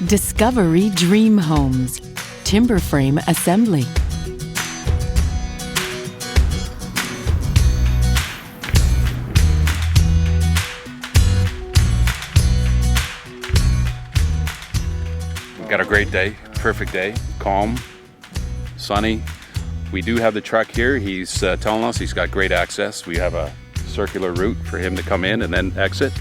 Discovery Dream Homes, timber frame assembly. We've got a great day, perfect day, calm, sunny. We do have the truck here. He's telling us he's got great access. We have a circular route for him to come in and then exit.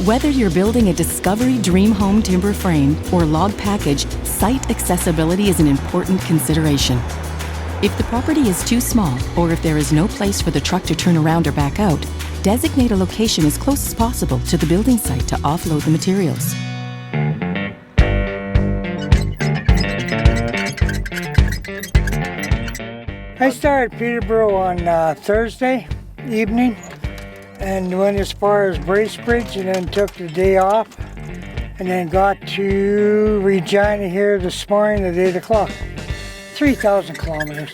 Whether you're building a Discovery Dream Home timber frame or log package, site accessibility is an important consideration. If the property is too small, or if there is no place for the truck to turn around or back out, designate a location as close as possible to the building site to offload the materials. I started Peterborough on Thursday evening and went as far as Bracebridge and then took the day off and then got to Regina here this morning at 8 o'clock. 3,000 kilometers.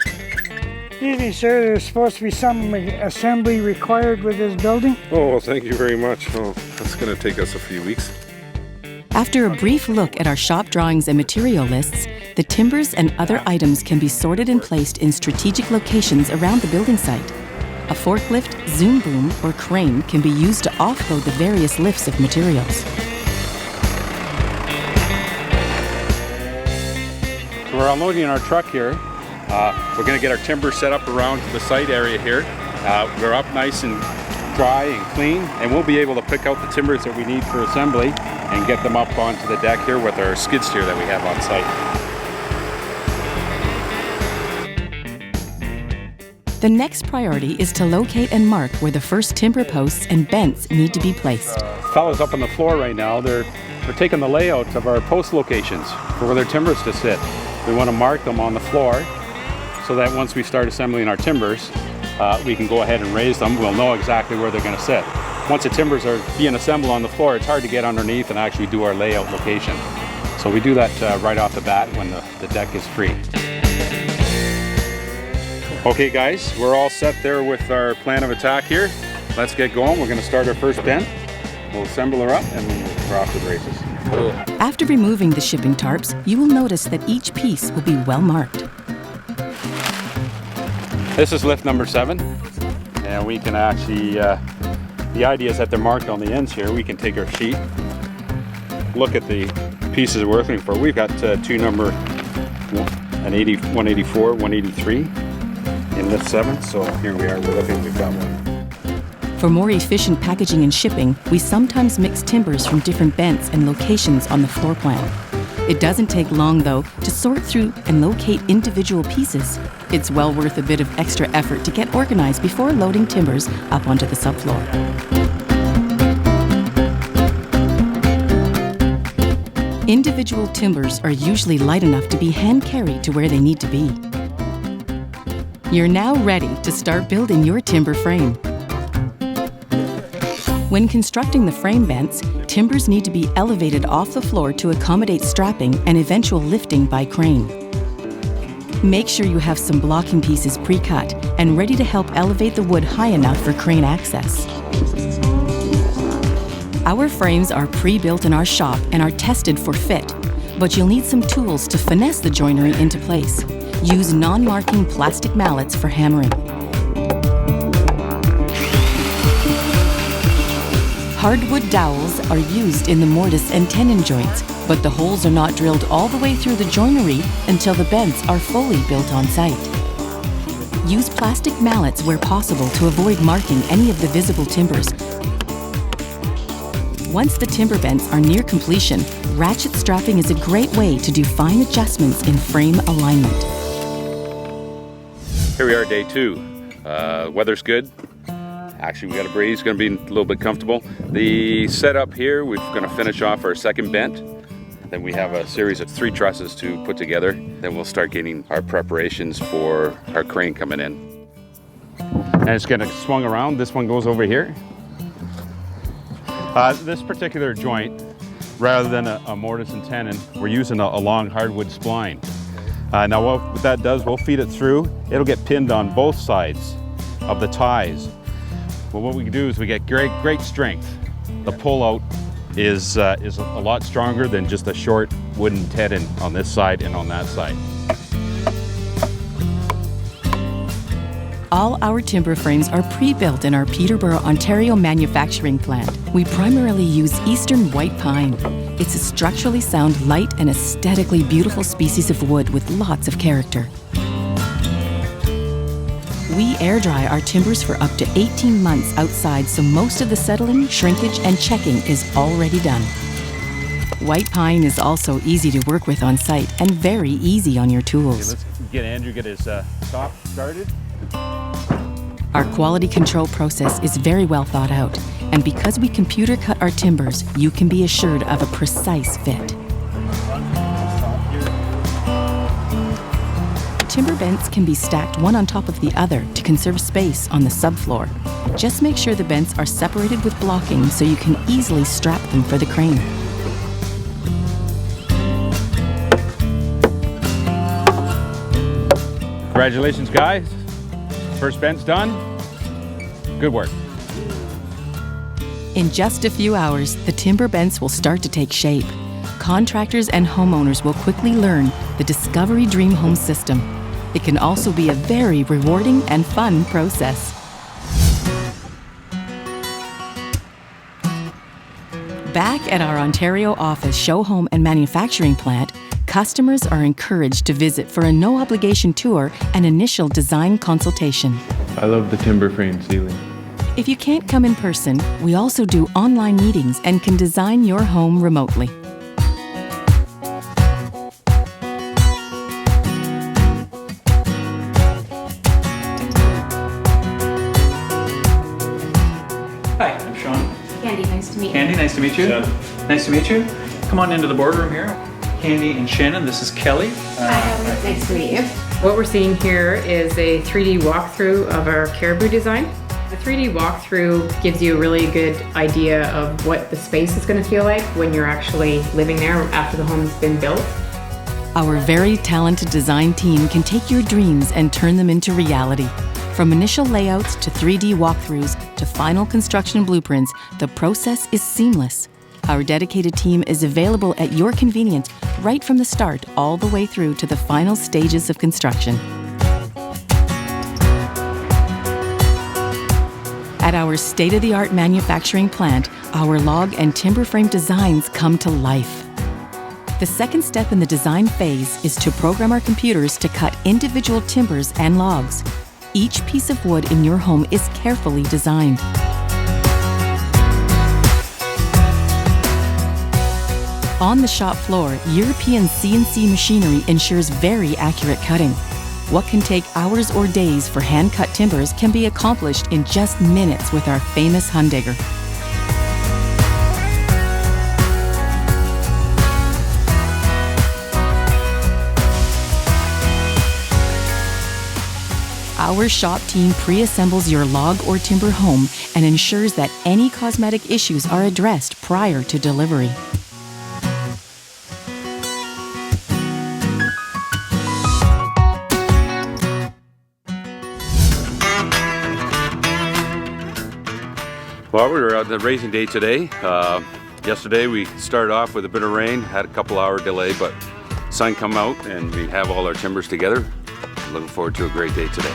Excuse me, sir, there's supposed to be some assembly required with this building. Oh, well, thank you very much. Oh, that's going to take us a few weeks. After a brief look at our shop drawings and material lists, the timbers and other items can be sorted and placed in strategic locations around the building site. A forklift, zoom boom, or crane can be used to offload the various lifts of materials. We're unloading our truck here. We're going to get our timber set up around the site area here. We're up nice and dry and clean, and we'll be able to pick out the timbers that we need for assembly and get them up onto the deck here with our skid steer that we have on site. The next priority is to locate and mark where the first timber posts and bents need to be placed. Fellas up on the floor right now, they're taking the layouts of our post locations for where their timbers to sit. We want to mark them on the floor so that once we start assembling our timbers, we can go ahead and raise them. We'll know exactly where they're going to sit. Once the timbers are being assembled on the floor, it's hard to get underneath and actually do our layout location. So we do that right off the bat when the deck is free. Okay guys, we're all set there with our plan of attack here. Let's get going. We're going to start our first bent. We'll assemble her up and we're off to the races. After removing the shipping tarps, you will notice that each piece will be well marked. This is lift number 7, and we can actually, the idea is that they're marked on the ends here. We can take our sheet, look at the pieces we're looking for. We've got two number 184, 183 in lift 7, so here we are, we're looking, we've got one. For more efficient packaging and shipping, we sometimes mix timbers from different bents and locations on the floor plan. It doesn't take long, though, to sort through and locate individual pieces. It's well worth a bit of extra effort to get organized before loading timbers up onto the subfloor. Individual timbers are usually light enough to be hand-carried to where they need to be. You're now ready to start building your timber frame. When constructing the frame bents, timbers need to be elevated off the floor to accommodate strapping and eventual lifting by crane. Make sure you have some blocking pieces pre-cut and ready to help elevate the wood high enough for crane access. Our frames are pre-built in our shop and are tested for fit, but you'll need some tools to finesse the joinery into place. Use non-marking plastic mallets for hammering. Hardwood dowels are used in the mortise and tenon joints, but the holes are not drilled all the way through the joinery until the bents are fully built on site. Use plastic mallets where possible to avoid marking any of the visible timbers. Once the timber bents are near completion, ratchet strapping is a great way to do fine adjustments in frame alignment. Here we are, day 2. Weather's good. Actually, we got a breeze, going to be a little bit comfortable. The setup here, we're going to finish off our second bent. Then we have a series of 3 trusses to put together. Then we'll start getting our preparations for our crane coming in. And it's getting swung around. This one goes over here. This particular joint, rather than a mortise and tenon, we're using a long hardwood spline. Now what that does, we'll feed it through. It'll get pinned on both sides of the ties. Well, what we can do is we get great strength. The pull out is a lot stronger than just a short wooden tenon on this side and on that side. All our timber frames are pre-built in our Peterborough, Ontario manufacturing plant. We primarily use eastern white pine. It's a structurally sound, light, and aesthetically beautiful species of wood with lots of character. We air dry our timbers for up to 18 months outside, so most of the settling, shrinkage, and checking is already done. White pine is also easy to work with on site and very easy on your tools. Okay, let's get Andrew get his top started. Our quality control process is very well thought out, and because we computer cut our timbers, you can be assured of a precise fit. Timber bents can be stacked one on top of the other to conserve space on the subfloor. Just make sure the bents are separated with blocking so you can easily strap them for the crane. Congratulations, guys. First bent's done. Good work. In just a few hours, the timber bents will start to take shape. Contractors and homeowners will quickly learn the Discovery Dream Home system. It can also be a very rewarding and fun process. Back at our Ontario office, show home and manufacturing plant, customers are encouraged to visit for a no-obligation tour and initial design consultation. I love the timber frame ceiling. If you can't come in person, we also do online meetings and can design your home remotely. Hi, I'm Sean. Candy, nice to meet you. Candy, nice to meet you. Yeah. Nice to meet you. Come on into the boardroom here. Candy and Shannon, this is Kelly. Hi, nice to meet you. What we're seeing here is a 3D walkthrough of our caribou design. The 3D walkthrough gives you a really good idea of what the space is going to feel like when you're actually living there after the home's been built. Our very talented design team can take your dreams and turn them into reality. From initial layouts to 3D walkthroughs to final construction blueprints, the process is seamless. Our dedicated team is available at your convenience right from the start all the way through to the final stages of construction. At our state-of-the-art manufacturing plant, our log and timber frame designs come to life. The second step in the design phase is to program our computers to cut individual timbers and logs. Each piece of wood in your home is carefully designed. On the shop floor, European CNC machinery ensures very accurate cutting. What can take hours or days for hand-cut timbers can be accomplished in just minutes with our famous Hundigger. Our shop team pre-assembles your log or timber home and ensures that any cosmetic issues are addressed prior to delivery. Well, we were out the racing day today. Yesterday we started off with a bit of rain, had a couple hour delay, but sun come out and we have all our timbers together. Looking forward to a great day today.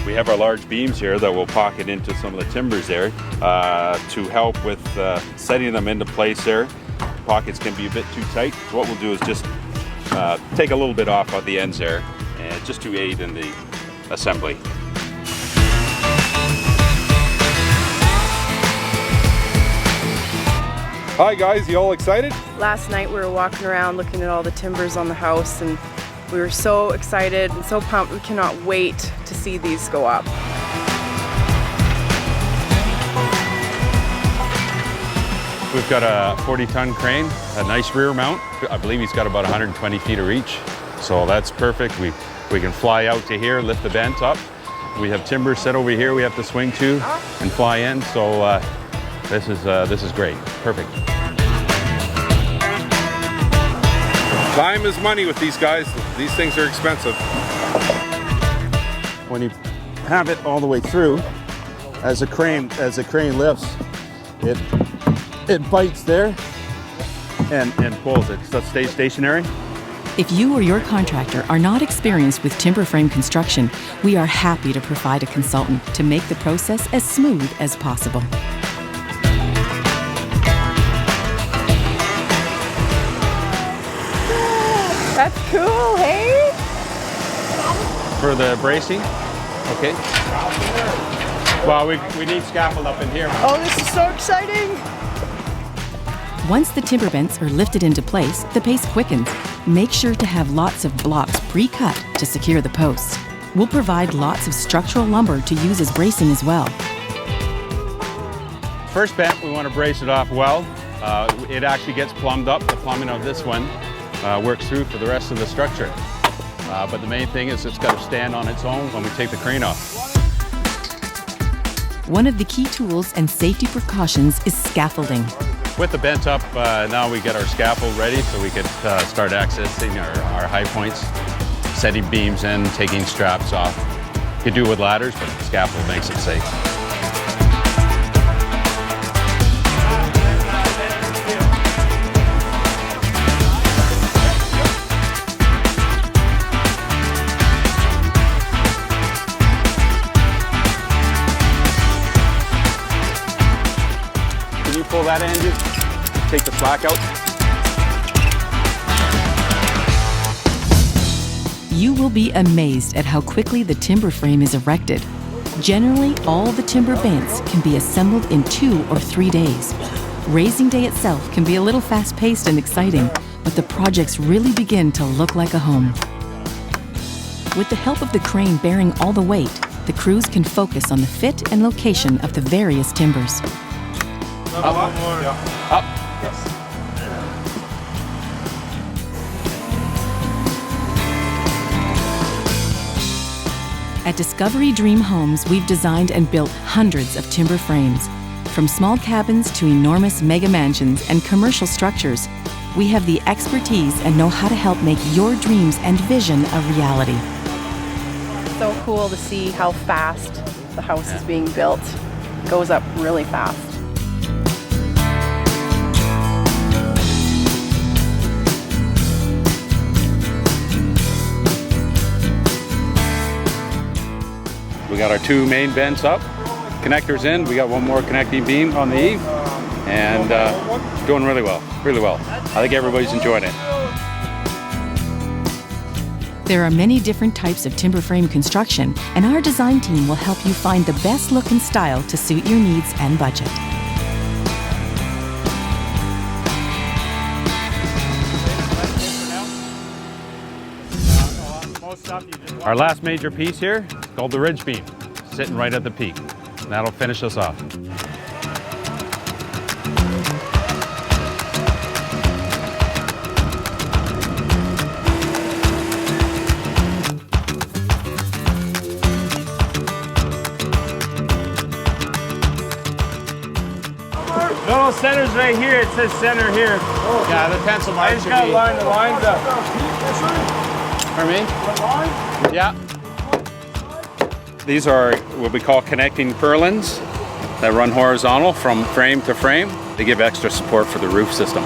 We have our large beams here that will pocket into some of the timbers there to help with setting them into place there. Pockets can be a bit too tight, so what we'll do is just take a little bit off at the ends there, and just to aid in the assembly. Hi guys, you all excited? Last night we were walking around looking at all the timbers on the house, and we were so excited and so pumped. We cannot wait to see these go up. We've got a 40-ton crane, a nice rear mount. I believe he's got about 120 feet of reach, so that's perfect. We can fly out to here, lift the bent up. We have timber set over here we have to swing to and fly in, so this is great. Perfect. Time is money with these guys. These things are expensive. When you have it all the way through. As the crane lifts, it bites there and pulls it, so it stays stationary. If you or your contractor are not experienced with timber frame construction, we are happy to provide a consultant to make the process as smooth as possible. That's cool, hey? For the bracing, okay. Well, we need scaffold up in here. Oh, this is so exciting. Once the timber bents are lifted into place, the pace quickens. Make sure to have lots of blocks pre-cut to secure the posts. We'll provide lots of structural lumber to use as bracing as well. First bent, we want to brace it off well. It actually gets plumbed up. The plumbing of this one works through for the rest of the structure. But the main thing is it's got to stand on its own when we take the crane off. One of the key tools and safety precautions is scaffolding. With the bent up, now we get our scaffold ready so we could start accessing our high points, setting beams in, taking straps off. You could do it with ladders, but the scaffold makes it safe. Can you pull that engine? Take the slack out. You will be amazed at how quickly the timber frame is erected. Generally, all the timber bents can be assembled in 2 or 3 days. Raising day itself can be a little fast-paced and exciting, but the projects really begin to look like a home. With the help of the crane bearing all the weight, the crews can focus on the fit and location of the various timbers. Up. Up. Yes. At Discovery Dream Homes, we've designed and built hundreds of timber frames. From small cabins to enormous mega mansions and commercial structures, we have the expertise and know how to help make your dreams and vision a reality. So cool to see how fast the house is being built. It goes up really fast. We got our 2 main bends up, connectors in. We got 1 more connecting beam on the eave, and doing really well, really well. I think everybody's enjoying it. There are many different types of timber frame construction, and our design team will help you find the best look and style to suit your needs and budget. Our last major piece here is called the ridge beam, sitting right at the peak. And that'll finish us off. No, center's right here. It says center here. Oh. Yeah, the pencil mark I just gotta line the lines up. For me? Yeah. These are what we call connecting purlins that run horizontal from frame to frame. They give extra support for the roof system.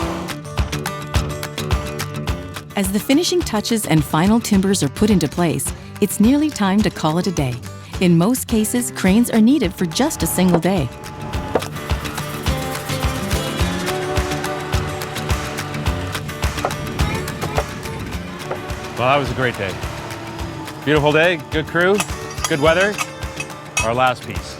As the finishing touches and final timbers are put into place, it's nearly time to call it a day. In most cases, cranes are needed for just a single day. Well, that was a great day. Beautiful day, good crew, good weather. Our last piece.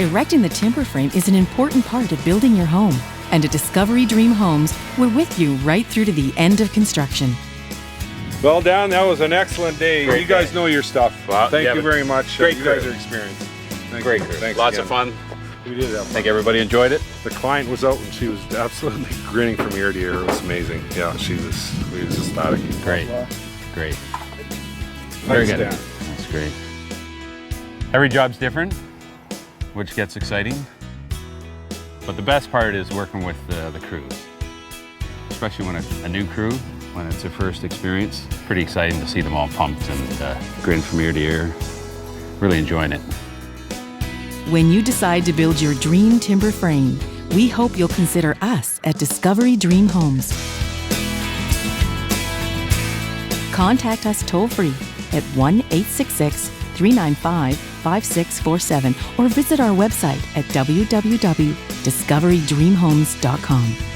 Erecting the timber frame is an important part of building your home. And at Discovery Dream Homes, we're with you right through to the end of construction. Well, Dan, that was an excellent day. Great you guys day. know your stuff. Well, Thank yeah, you but very much. great You crew. guys are experienced. Great crew. Thanks Lots again. of fun. We did have I fun. think everybody enjoyed it. The client was out and she was absolutely grinning from ear to ear. It was amazing. Yeah, we was ecstatic. Great. Great. Very good. Dan. That's great. Every job's different, which gets exciting. But the best part is working with the crews. especially when a new crew, when it's their first experience. Pretty exciting to see them all pumped and grin from ear to ear. Really enjoying it. When you decide to build your dream timber frame, we hope you'll consider us at Discovery Dream Homes. Contact us toll-free at 1-866-395-5647 or visit our website at www.discoverydreamhomes.com.